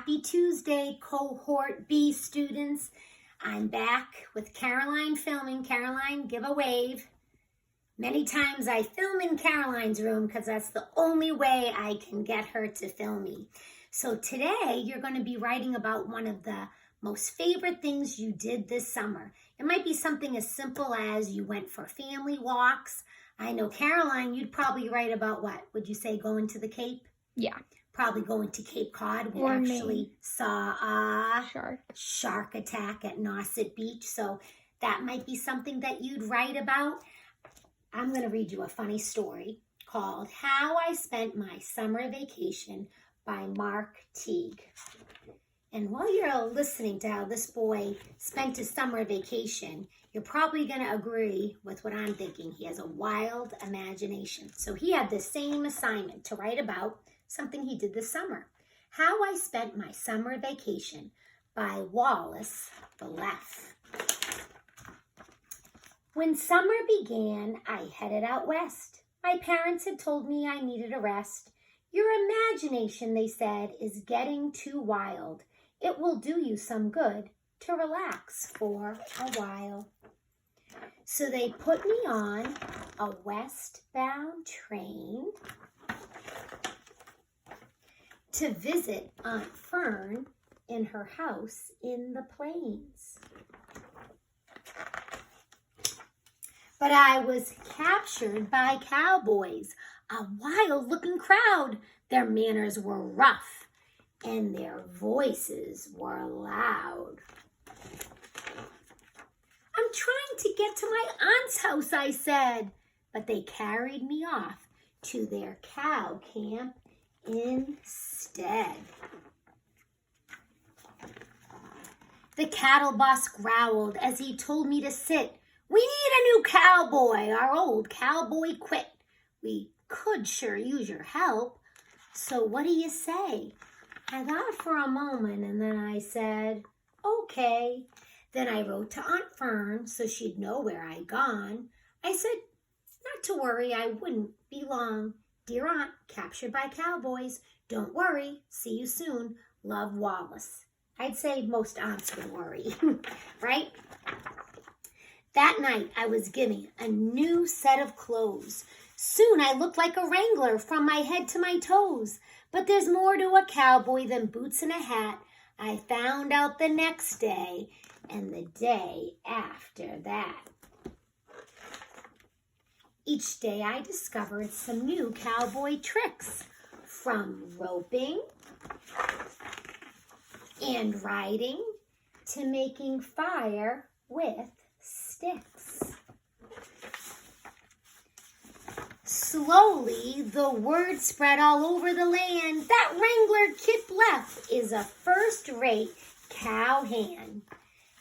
Happy Tuesday, Cohort B students. I'm back with Caroline filming. Caroline, give a wave. Many times I film in Caroline's room because that's the only way I can get her to film me. So today you're going to be writing about one of the most favorite things you did this summer. It might be something as simple as you went for family walks. I know, Caroline, you'd probably write about what? Would you say going to the Cape? Yeah. Probably going to Cape Cod. We Or actually Maine. saw a Shark attack at Nauset Beach. So that might be something that you'd write about. I'm going to read you a funny story called How I Spent My Summer Vacation by Mark Teague. And while you're listening to how this boy spent his summer vacation, you're probably going to agree with what I'm thinking. He has a wild imagination. So he had the same assignment to write about something he did this summer. How I Spent My Summer Vacation by Wallace Belleff. When summer began, I headed out west. My parents had told me I needed a rest. Your imagination, they said, is getting too wild. It will do you some good to relax for a while. So they put me on a westbound train to visit Aunt Fern in her house in the plains. But I was captured by cowboys, a wild-looking crowd. Their manners were rough, and their voices were loud. I'm trying to get to my aunt's house, I said, but they carried me off to their cow camp instead. The cattle boss growled as he told me to sit. We need a new cowboy. Our old cowboy quit. We could sure use your help. So what do you say? I thought for a moment and then I said, okay. Then I wrote to Aunt Fern so she'd know where I'd gone. I said, not to worry, I wouldn't be long. Dear Aunt, captured by cowboys. Don't worry. See you soon. Love, Wallace. I'd say most aunts would worry, right? That night, I was given a new set of clothes. Soon I looked like a wrangler from my head to my toes. But there's more to a cowboy than boots and a hat. I found out the next day and the day after that. Each day I discovered some new cowboy tricks, from roping and riding to making fire with sticks. Slowly, the word spread all over the land. That wrangler Kip Leff is a first-rate cowhand.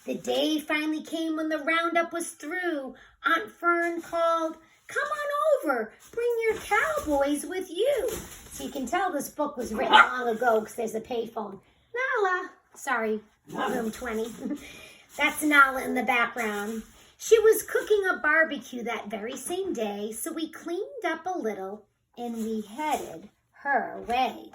The day finally came when the roundup was through. Aunt Fern called, come on over, bring your cowboys with you. So you can tell this book was written long ago because there's a payphone. Nala, sorry, room 20. That's Nala in the background. She was cooking a barbecue that very same day, so we cleaned up a little and we headed her way.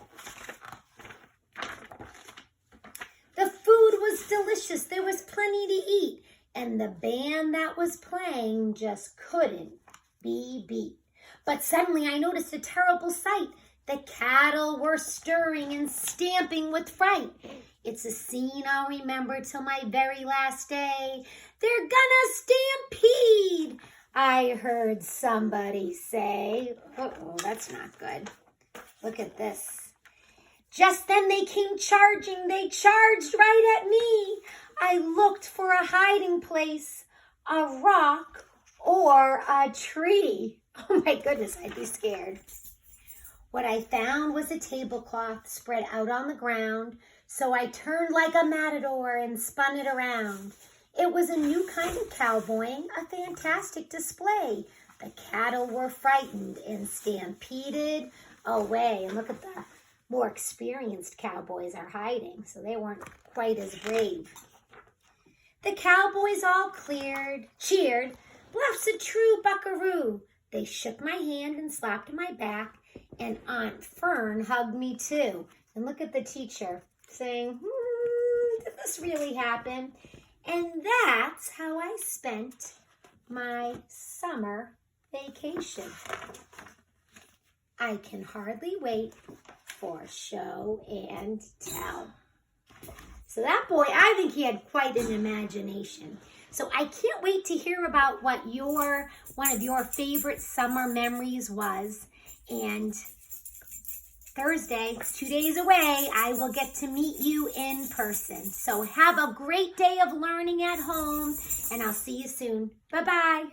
The food was delicious. There was plenty to eat, and the band that was playing just couldn't be beat. But suddenly I noticed a terrible sight. The cattle were stirring and stamping with fright. It's a scene I'll remember till my very last day. They're gonna stampede, I heard somebody say. Uh-oh, that's not good. Look at this. Just then they came charging. They charged right at me. I looked for a hiding place, a rock, or a tree. Oh my goodness, I'd be scared. What I found was a tablecloth spread out on the ground, so I turned like a matador and spun it around. It was a new kind of cowboying, a fantastic display. The cattle were frightened and stampeded away. And look at the more experienced cowboys are hiding, so they weren't quite as brave. The cowboys all cheered, Bluff's a true buckaroo. They shook my hand and slapped my back, and Aunt Fern hugged me too. And look at the teacher. saying, did this really happen? And that's how I spent my summer vacation. I can hardly wait for show and tell. So that boy, I think he had quite an imagination. So I can't wait to hear about what one of your favorite summer memories was. And Thursday, 2 days away, I will get to meet you in person. So have a great day of learning at home, and I'll see you soon. Bye-bye.